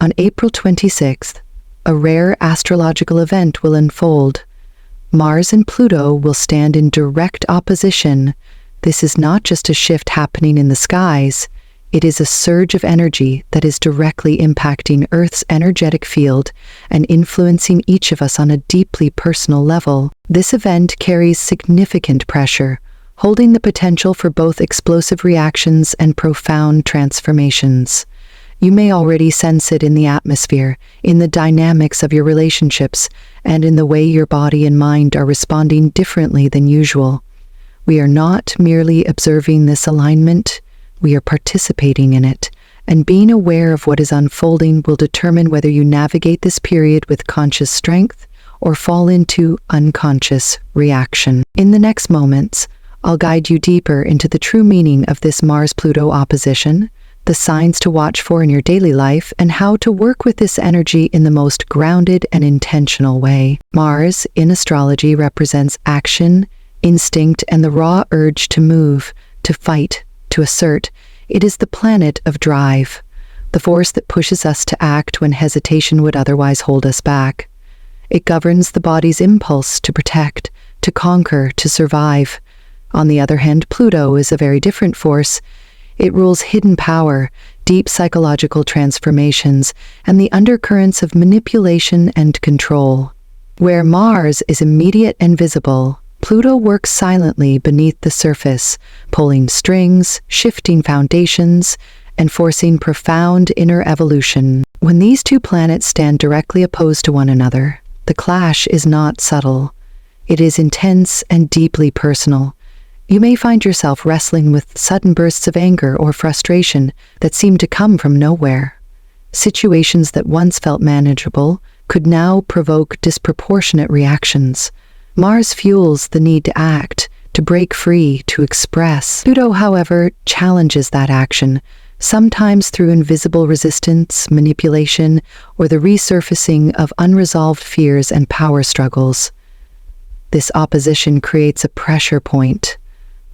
On April 26th, a rare astrological event will unfold. Mars and Pluto will stand in direct opposition. This is not just a shift happening in the skies. It is a surge of energy that is directly impacting Earth's energetic field and influencing each of us on a deeply personal level. This event carries significant pressure, holding the potential for both explosive reactions and profound transformations. You may already sense it in the atmosphere, in the dynamics of your relationships, and in the way your body and mind are responding differently than usual. We are not merely observing this alignment, we are participating in it, and being aware of what is unfolding will determine whether you navigate this period with conscious strength or fall into unconscious reaction. In the next moments, I'll guide you deeper into the true meaning of this Mars-Pluto opposition, the signs to watch for in your daily life, and how to work with this energy in the most grounded and intentional way. Mars, in astrology, represents action, instinct, and the raw urge to move, to fight, to assert. It is the planet of drive, the force that pushes us to act when hesitation would otherwise hold us back. It governs the body's impulse to protect, to conquer, to survive. On the other hand, Pluto is a very different force. It rules hidden power, deep psychological transformations, and the undercurrents of manipulation and control. Where Mars is immediate and visible, Pluto works silently beneath the surface, pulling strings, shifting foundations, and forcing profound inner evolution. When these two planets stand directly opposed to one another, the clash is not subtle. It is intense and deeply personal. You may find yourself wrestling with sudden bursts of anger or frustration that seem to come from nowhere. Situations that once felt manageable could now provoke disproportionate reactions. Mars fuels the need to act, to break free, to express. Pluto, however, challenges that action, sometimes through invisible resistance, manipulation, or the resurfacing of unresolved fears and power struggles. This opposition creates a pressure point,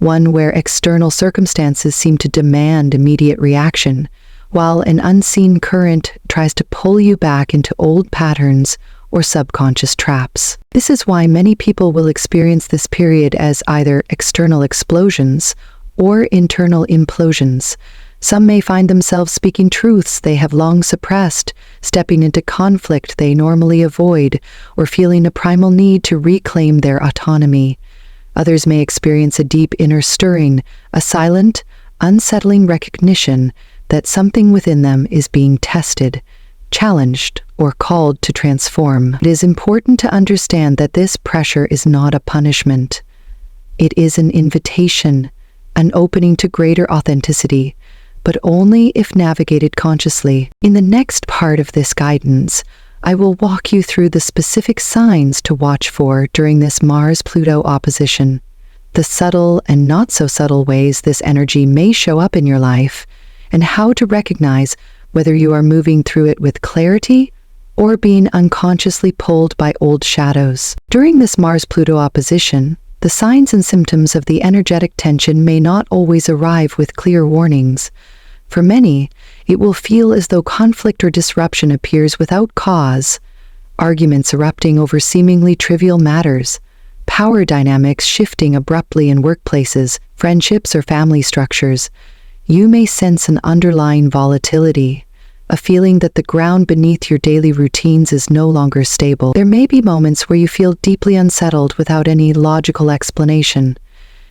one where external circumstances seem to demand immediate reaction, while an unseen current tries to pull you back into old patterns or subconscious traps. This is why many people will experience this period as either external explosions or internal implosions. Some may find themselves speaking truths they have long suppressed, stepping into conflict they normally avoid, or feeling a primal need to reclaim their autonomy. Others may experience a deep inner stirring, a silent, unsettling recognition that something within them is being tested, challenged, or called to transform. It is important to understand that this pressure is not a punishment. It is an invitation, an opening to greater authenticity, but only if navigated consciously. In the next part of this guidance, I will walk you through the specific signs to watch for during this Mars-Pluto opposition, the subtle and not so subtle ways this energy may show up in your life, and how to recognize whether you are moving through it with clarity or being unconsciously pulled by old shadows. During this Mars-Pluto opposition, the signs and symptoms of the energetic tension may not always arrive with clear warnings. For many, it will feel as though conflict or disruption appears without cause, arguments erupting over seemingly trivial matters, power dynamics shifting abruptly in workplaces, friendships, or family structures. You may sense an underlying volatility, a feeling that the ground beneath your daily routines is no longer stable. There may be moments where you feel deeply unsettled without any logical explanation,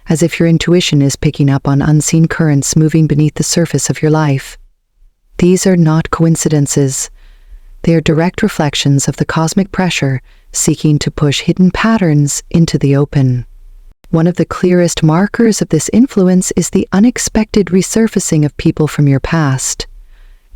as if your intuition is picking up on unseen currents moving beneath the surface of your life. These are not coincidences. They are direct reflections of the cosmic pressure seeking to push hidden patterns into the open. One of the clearest markers of this influence is the unexpected resurfacing of people from your past.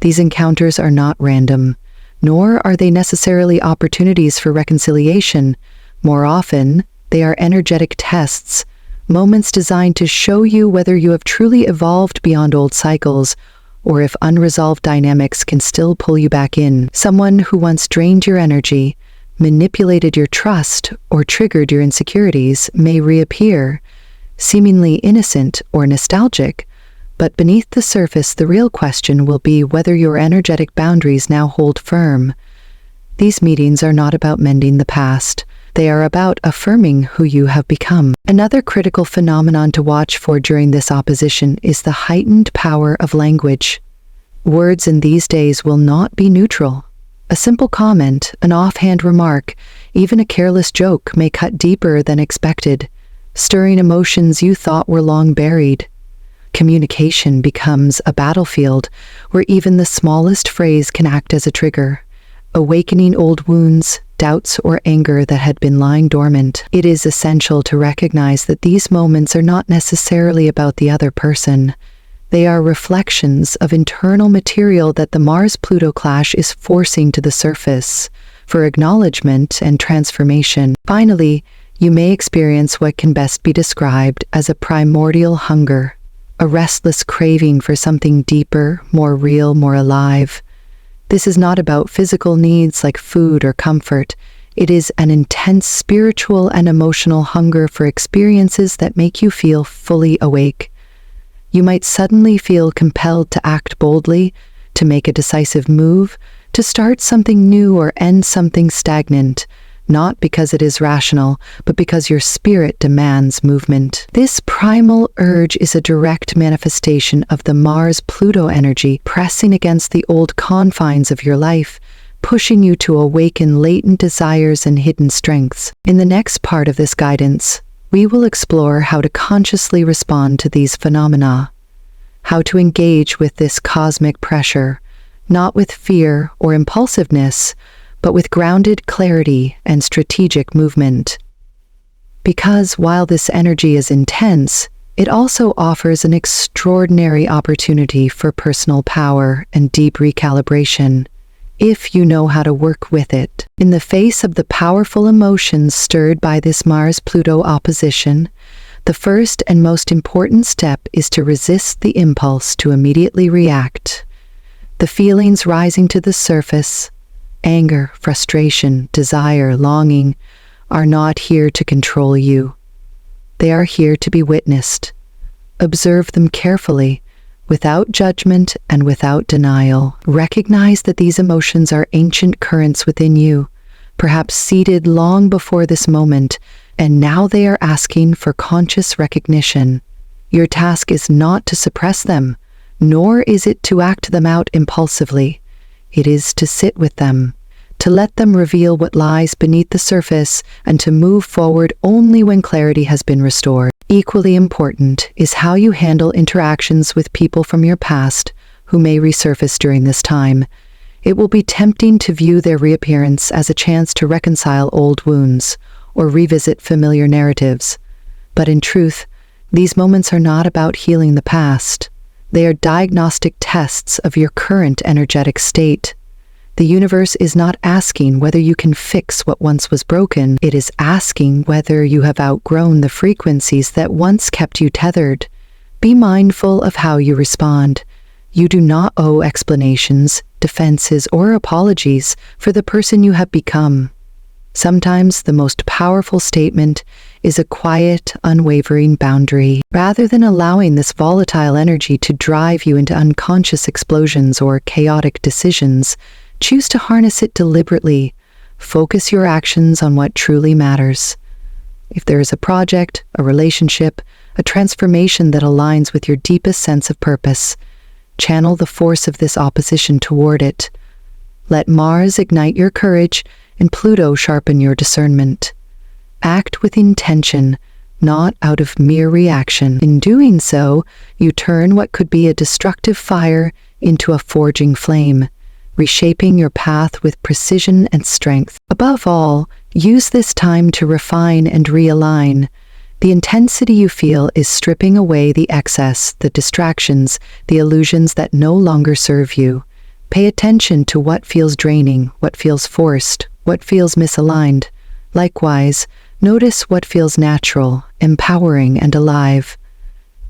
These encounters are not random, nor are they necessarily opportunities for reconciliation. More often, they are energetic tests, moments designed to show you whether you have truly evolved beyond old cycles, or if unresolved dynamics can still pull you back in. Someone who once drained your energy, manipulated your trust, or triggered your insecurities may reappear, seemingly innocent or nostalgic, But beneath the surface, the real question will be whether your energetic boundaries now hold firm. These meetings are not about mending the past. They are about affirming who you have become. Another critical phenomenon to watch for during this opposition is the heightened power of language. Words in these days will not be neutral. A simple comment, an offhand remark, even a careless joke may cut deeper than expected, stirring emotions you thought were long buried. Communication becomes a battlefield where even the smallest phrase can act as a trigger, awakening old wounds, doubts, or anger that had been lying dormant. It is essential to recognize that these moments are not necessarily about the other person. They are reflections of internal material that the Mars-Pluto clash is forcing to the surface for acknowledgement and transformation. Finally, you may experience what can best be described as a primordial hunger, a restless craving for something deeper, more real, more alive. This is not about physical needs like food or comfort. It is an intense spiritual and emotional hunger for experiences that make you feel fully awake. You might suddenly feel compelled to act boldly, to make a decisive move, to start something new or end something stagnant, not because it is rational, but because your spirit demands movement. This primal urge is a direct manifestation of the Mars-Pluto energy pressing against the old confines of your life, pushing you to awaken latent desires and hidden strengths. In the next part of this guidance, we will explore how to consciously respond to these phenomena, how to engage with this cosmic pressure, not with fear or impulsiveness, but with grounded clarity and strategic movement. Because while this energy is intense, it also offers an extraordinary opportunity for personal power and deep recalibration, if you know how to work with it. In the face of the powerful emotions stirred by this Mars-Pluto opposition, the first and most important step is to resist the impulse to immediately react. The feelings rising to the surface, anger, frustration, desire, longing, are not here to control you. They are here to be witnessed. Observe them carefully, without judgment and without denial. Recognize that these emotions are ancient currents within you, perhaps seeded long before this moment, and now they are asking for conscious recognition. Your task is not to suppress them, nor is it to act them out impulsively. It is to sit with them, to let them reveal what lies beneath the surface, and to move forward only when clarity has been restored. Equally important is how you handle interactions with people from your past who may resurface during this time. It will be tempting to view their reappearance as a chance to reconcile old wounds or revisit familiar narratives. But in truth, these moments are not about healing the past. They are diagnostic tests of your current energetic state. The universe is not asking whether you can fix what once was broken. It is asking whether you have outgrown the frequencies that once kept you tethered. Be mindful of how you respond. You do not owe explanations, defenses, or apologies for the person you have become. Sometimes the most powerful statement is a quiet, unwavering boundary. Rather than allowing this volatile energy to drive you into unconscious explosions or chaotic decisions, choose to harness it deliberately. Focus your actions on what truly matters. If there is a project, a relationship, a transformation that aligns with your deepest sense of purpose, channel the force of this opposition toward it. Let Mars ignite your courage and Pluto sharpen your discernment. Act with intention, not out of mere reaction. In doing so, you turn what could be a destructive fire into a forging flame, reshaping your path with precision and strength. Above all, use this time to refine and realign. The intensity you feel is stripping away the excess, the distractions, the illusions that no longer serve you. Pay attention to what feels draining, what feels forced, what feels misaligned. Likewise, notice what feels natural, empowering, and alive.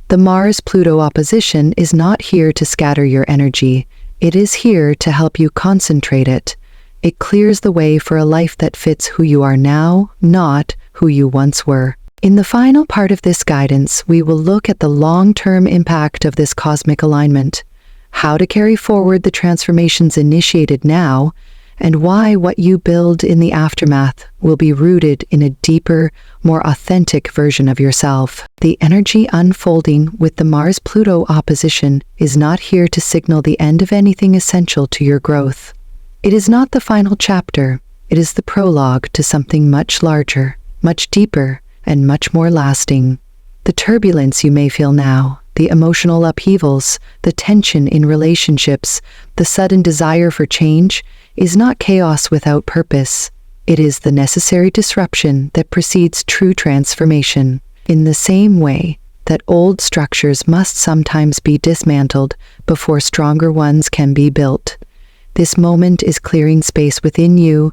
The Mars-Pluto opposition is not here to scatter your energy. It is here to help you concentrate it. It clears the way for a life that fits who you are now, not who you once were. In the final part of this guidance, we will look at the long-term impact of this cosmic alignment, how to carry forward the transformations initiated now, and why what you build in the aftermath will be rooted in a deeper, more authentic version of yourself. The energy unfolding with the Mars-Pluto opposition is not here to signal the end of anything essential to your growth. It is not the final chapter, it is the prologue to something much larger, much deeper, and much more lasting. The turbulence you may feel now, the emotional upheavals, the tension in relationships, the sudden desire for change, is not chaos without purpose. It is the necessary disruption that precedes true transformation. In the same way that old structures must sometimes be dismantled before stronger ones can be built, this moment is clearing space within you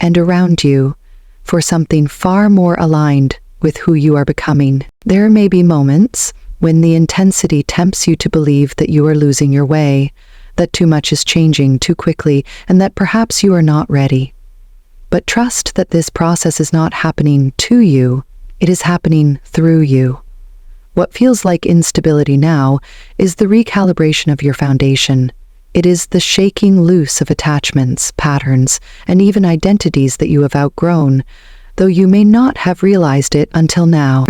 and around you for something far more aligned with who you are becoming. There may be moments when the intensity tempts you to believe that you are losing your way, that too much is changing too quickly, and that perhaps you are not ready. But trust that this process is not happening to you, it is happening through you. What feels like instability now is the recalibration of your foundation. It is the shaking loose of attachments, patterns, and even identities that you have outgrown, though you may not have realized it until now.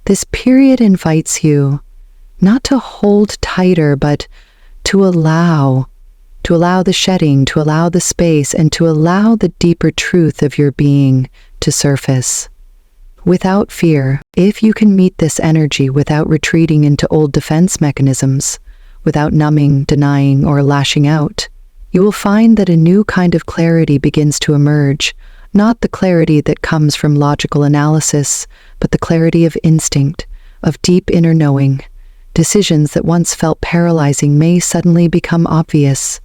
This period invites you not to hold tighter, but to allow the shedding, to allow the space, and to allow the deeper truth of your being to surface. Without fear, if you can meet this energy without retreating into old defense mechanisms, without numbing, denying, or lashing out, you will find that a new kind of clarity begins to emerge, not the clarity that comes from logical analysis, but the clarity of instinct, of deep inner knowing. Decisions that once felt paralyzing may suddenly become obvious.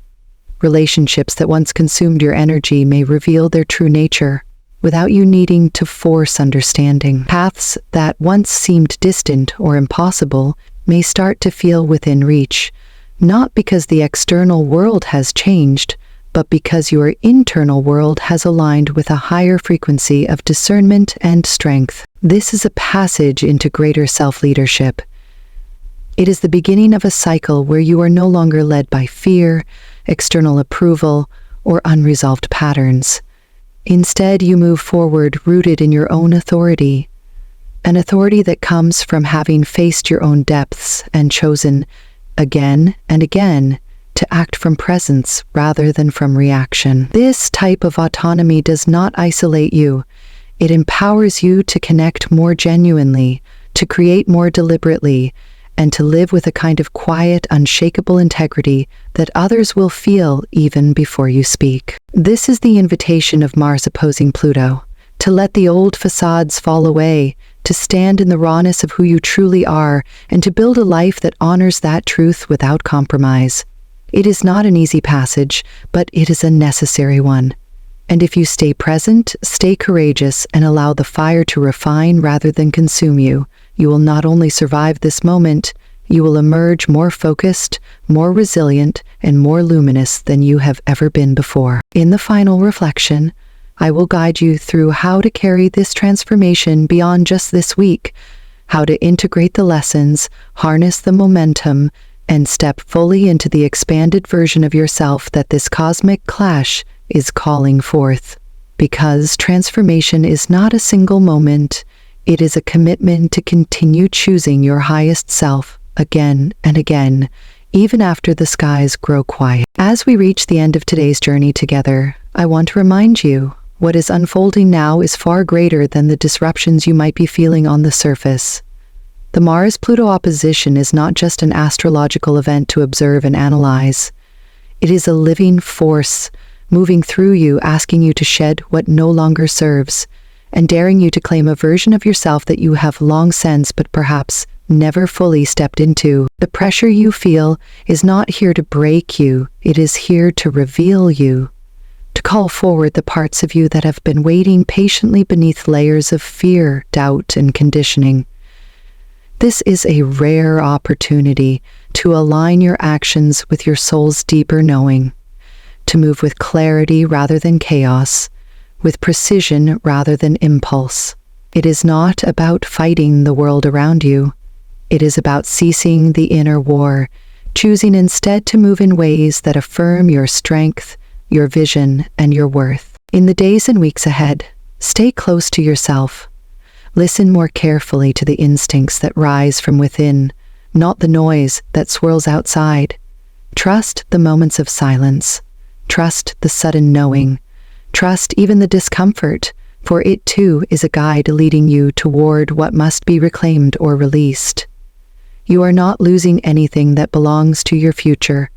Relationships that once consumed your energy may reveal their true nature, without you needing to force understanding. Paths that once seemed distant or impossible may start to feel within reach, not because the external world has changed, but because your internal world has aligned with a higher frequency of discernment and strength. This is a passage into greater self-leadership. It is the beginning of a cycle where you are no longer led by fear, external approval, or unresolved patterns. Instead, you move forward rooted in your own authority, an authority that comes from having faced your own depths and chosen, again and again, to act from presence rather than from reaction. This type of autonomy does not isolate you. It empowers you to connect more genuinely, to create more deliberately, and to live with a kind of quiet, unshakable integrity that others will feel even before you speak. This is the invitation of Mars opposing Pluto, to let the old facades fall away, to stand in the rawness of who you truly are, and to build a life that honors that truth without compromise. It is not an easy passage, but it is a necessary one. And if you stay present, stay courageous, and allow the fire to refine rather than consume you, you will not only survive this moment, you will emerge more focused, more resilient, and more luminous than you have ever been before. In the final reflection, I will guide you through how to carry this transformation beyond just this week, how to integrate the lessons, harness the momentum, and step fully into the expanded version of yourself that this cosmic clash is calling forth. Because transformation is not a single moment, it is a commitment to continue choosing your highest self again and again, even after the skies grow quiet. As we reach the end of today's journey together, I want to remind you, what is unfolding now is far greater than the disruptions you might be feeling on the surface. The Mars-Pluto opposition is not just an astrological event to observe and analyze. It is a living force, moving through you, asking you to shed what no longer serves, and daring you to claim a version of yourself that you have long sensed but perhaps never fully stepped into. The pressure you feel is not here to break you, it is here to reveal you, to call forward the parts of you that have been waiting patiently beneath layers of fear, doubt, and conditioning. This is a rare opportunity to align your actions with your soul's deeper knowing, to move with clarity rather than chaos, with precision rather than impulse. It is not about fighting the world around you. It is about ceasing the inner war, choosing instead to move in ways that affirm your strength, your vision, and your worth. In the days and weeks ahead, stay close to yourself. Listen more carefully to the instincts that rise from within, not the noise that swirls outside. Trust the moments of silence. Trust the sudden knowing. Trust even the discomfort, for it too is a guide leading you toward what must be reclaimed or released. You are not losing anything that belongs to your future.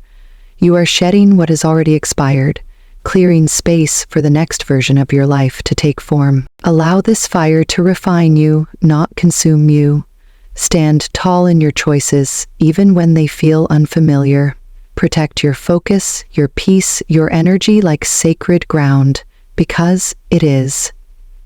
You are shedding what has already expired, clearing space for the next version of your life to take form. Allow this fire to refine you, not consume you. Stand tall in your choices, even when they feel unfamiliar. Protect your focus, your peace, your energy like sacred ground, because it is.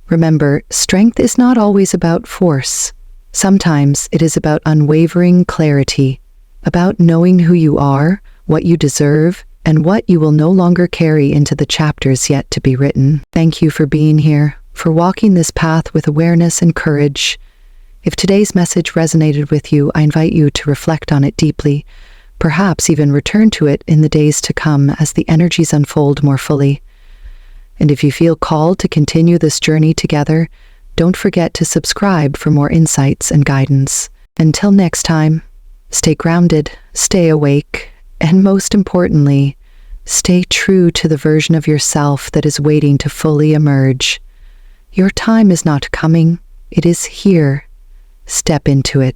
Remember, strength is not always about force. Sometimes it is about unwavering clarity, about knowing who you are, what you deserve, and what you will no longer carry into the chapters yet to be written. Thank you for being here, for walking this path with awareness and courage. If today's message resonated with you, I invite you to reflect on it deeply, perhaps even return to it in the days to come as the energies unfold more fully. And if you feel called to continue this journey together, don't forget to subscribe for more insights and guidance. Until next time, stay grounded, stay awake, and most importantly, stay true to the version of yourself that is waiting to fully emerge. Your time is not coming, it is here. Step into it.